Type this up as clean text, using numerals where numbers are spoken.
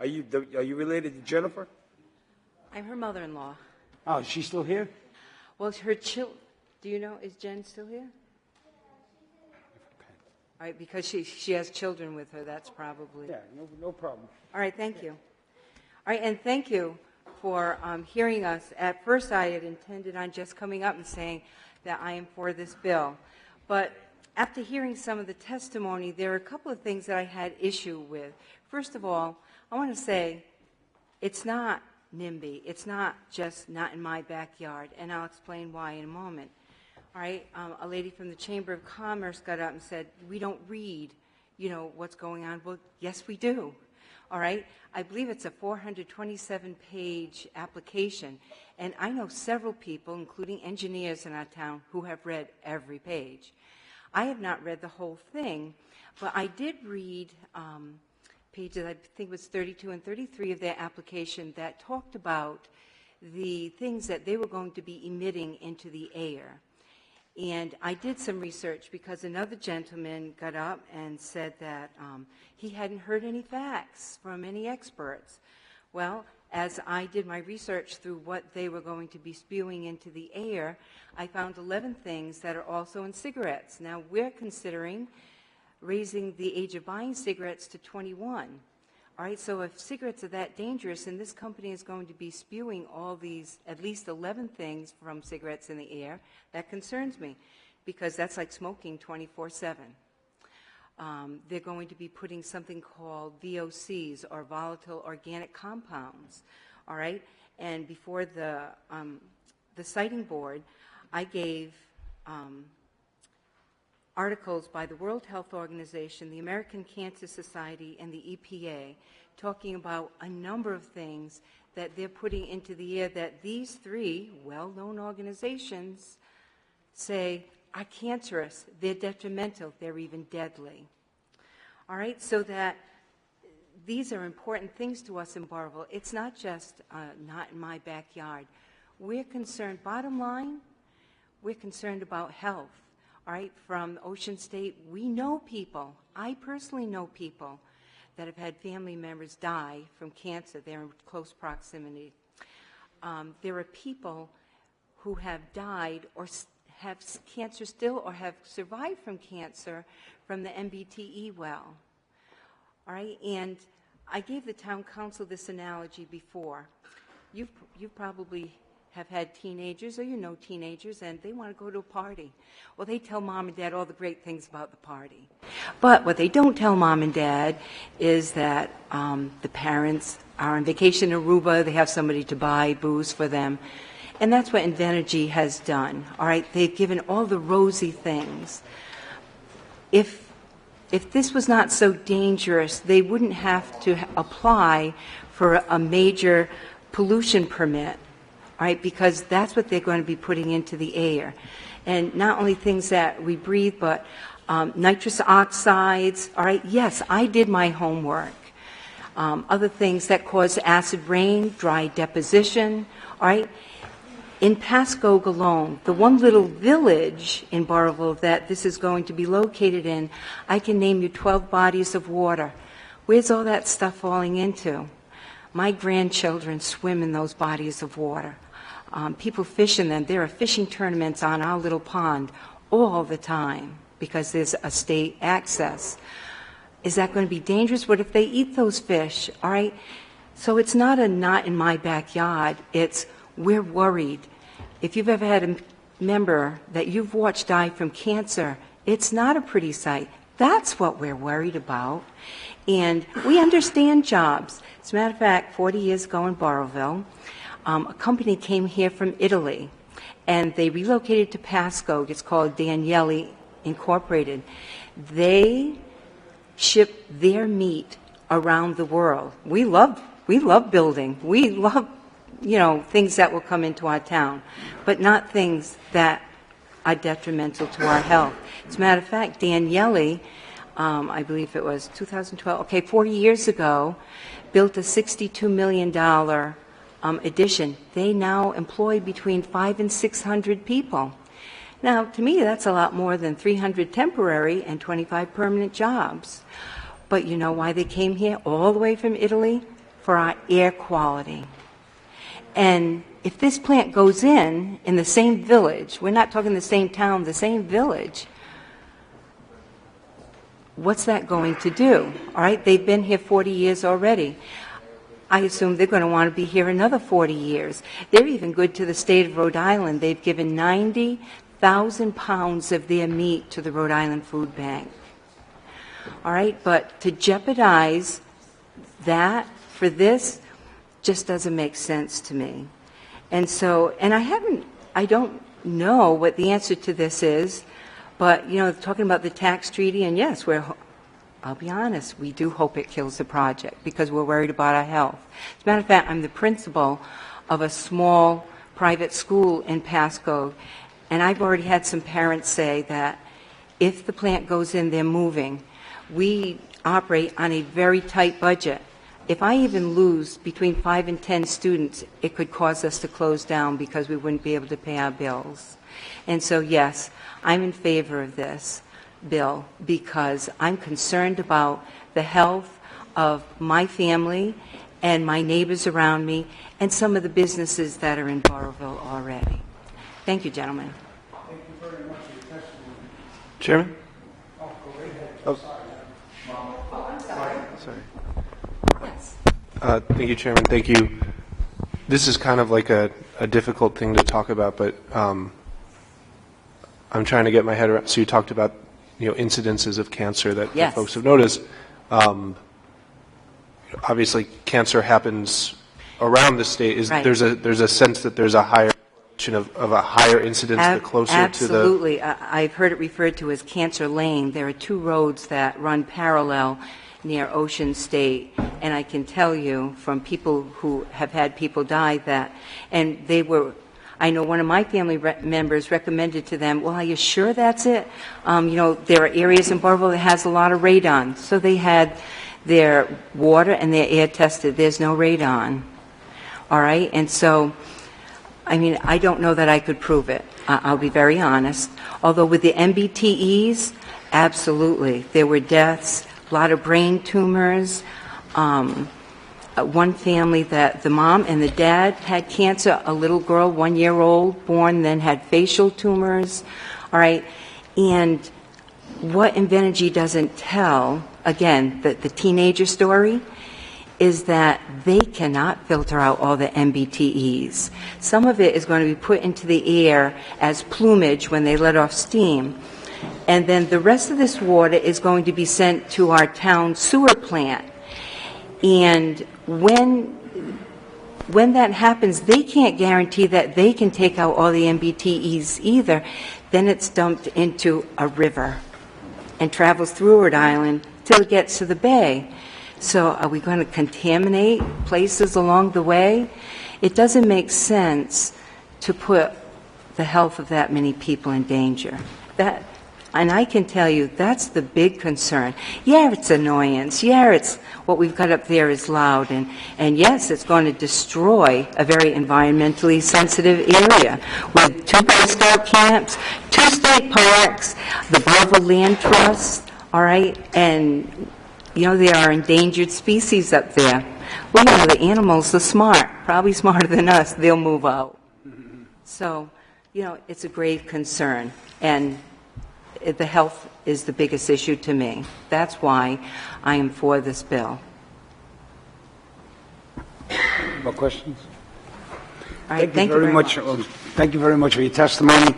Are you related to Jennifer? I'm her mother-in-law. Oh, is she still here? Well, her do you know, is Jen still here? All right, because she has children with her, that's probably. Yeah, no problem. All right, thank you. All right, and thank you for hearing us. At first, I had intended on just coming up and saying that I am for this bill. But after hearing some of the testimony, there are a couple of things that I had issue with. First of all, I want to say it's not NIMBY. It's not just not in my backyard, and I'll explain why in a moment. All right, a lady from the Chamber of Commerce got up and said, we don't read, what's going on. Well, yes, we do. All right, I believe it's a 427-page application, and I know several people, including engineers in our town, who have read every page. I have not read the whole thing, but I did read pages, I think it was 32 and 33 of their application that talked about the things that they were going to be emitting into the air. And I did some research because another gentleman got up and said that he hadn't heard any facts from any experts. Well, as I did my research through what they were going to be spewing into the air, I found 11 things that are also in cigarettes. Now, we're considering raising the age of buying cigarettes to 21. All right, so if cigarettes are that dangerous, and this company is going to be spewing all these, at least 11 things from cigarettes in the air, that concerns me, because that's like smoking 24/7. They're going to be putting something called VOCs, or volatile organic compounds. All right, and before the siting board, I gave articles by the World Health Organization, the American Cancer Society, and the EPA talking about a number of things that they're putting into the air that these three well-known organizations say are cancerous, they're detrimental, they're even deadly. All right, so that these are important things to us in Barville. It's not just not in my backyard. We're concerned, bottom line, we're concerned about health. All right, from Ocean State, we know people, I personally know people that have had family members die from cancer. They're in close proximity. There are people who have died or have cancer still or have survived from cancer from the MBTE well. All right, and I gave the town council this analogy before. You probably have had teenagers, or teenagers, and they want to go to a party. Well, they tell mom and dad all the great things about the party. But what they don't tell mom and dad is that the parents are on vacation in Aruba, they have somebody to buy booze for them. And that's what Invenergy has done. All right, they've given all the rosy things. If this was not so dangerous, they wouldn't have to apply for a major pollution permit. All right, because that's what they're going to be putting into the air. And not only things that we breathe, but nitrous oxides. All right, yes, I did my homework. Other things that cause acid rain, dry deposition. All right, in Pascoag alone, the one little village in Barville that this is going to be located in, I can name you 12 bodies of water. Where's all that stuff falling into? My grandchildren swim in those bodies of water. People fish in them. There are fishing tournaments on our little pond all the time because there's a state access. Is that going to be dangerous? What if they eat those fish? All right. So it's not a not in my backyard. It's we're worried. If you've ever had a member that you've watched die from cancer, it's not a pretty sight. That's what we're worried about. And we understand jobs. As a matter of fact, 40 years ago in Barville, a company came here from Italy, and they relocated to Pascoag. It's called Daniele Incorporated. They ship their meat around the world. We love building. We love, things that will come into our town, but not things that are detrimental to our health. As a matter of fact, Daniele, I believe it was 2012, 40 years ago, built a $62 million addition. They now employ between 500 and 600 people. Now, to me, that's a lot more than 300 temporary and 25 permanent jobs. But you know why they came here all the way from Italy? for our air quality. And if this plant goes in the same village, we're not talking the same town, the same village, what's that going to do? All right, they've been here 40 years already. I assume they're going to want to be here another 40 years. They're even good to the state of Rhode Island. They've given 90,000 pounds of their meat to the Rhode Island Food Bank. All right, but to jeopardize that for this just doesn't make sense to me. And so, and I don't know what the answer to this is, but, you know, talking about the tax treaty, and yes, I'll be honest, we do hope it kills the project because we're worried about our health. As a matter of fact, I'm the principal of a small private school in Pasco, and I've already had some parents say that if the plant goes in, they're moving. We operate on a very tight budget. If I even lose between 5 and 10 students, it could cause us to close down because we wouldn't be able to pay our bills. And so, yes, I'm in favor of this bill because I'm concerned about the health of my family and my neighbors around me and some of the businesses that are in Boroughville already. Thank you, gentlemen. Thank you very much for your testimony. Chairman? Oh, go right ahead. Oh. I'm sorry. Sorry. Yes. Thank you, Chairman. Thank you. This is kind of like a difficult thing to talk about, but I'm trying to get my head around. So you talked about, you know, incidences of cancer that Yes. folks have noticed. Obviously, cancer happens around the state. Right. There's a sense that there's a higher of a higher incidence the closer Absolutely. to the. I've heard it referred to as Cancer Lane. There are two roads that run parallel near Ocean State, and I can tell you from people who have had people die that, and they were, I know one of my family members recommended to them, well, are you sure that's it? You know, there are areas in Boroughville that has a lot of radon. So they had their water and their air tested. There's no radon. All right? And so, I mean, I don't know that I could prove it. I'll be very honest. Although with the MBTEs, absolutely. There were deaths, a lot of brain tumors. One family that the mom and the dad had cancer, a little girl, 1 year old, born, then had facial tumors. All right. And what Invenergy doesn't tell, again, the teenager story, is that they cannot filter out all the MBTEs. Some of it is going to be put into the air as plumage when they let off steam. And then the rest of this water is going to be sent to our town sewer plant. And when that happens, they can't guarantee that they can take out all the MBTEs either. Then it's dumped into a river and travels through Rhode Island till it gets to the bay. So are we going to contaminate places along the way? It doesn't make sense to put the health of that many people in danger. And I can tell you, that's the big concern. Yeah, it's annoyance. Yeah, it's what we've got up there is loud. And yes, it's going to destroy a very environmentally sensitive area with 2 Boy Scout camps, 2 state parks, the Boroughville Land Trust, all right? And, you know, there are endangered species up there. Well, you know, the animals are smart, probably smarter than us. They'll move out. So, you know, it's a grave concern. And the health is the biggest issue to me. That's why I am for this bill. More questions? All right, Thank you very much. Thank you very much for your testimony.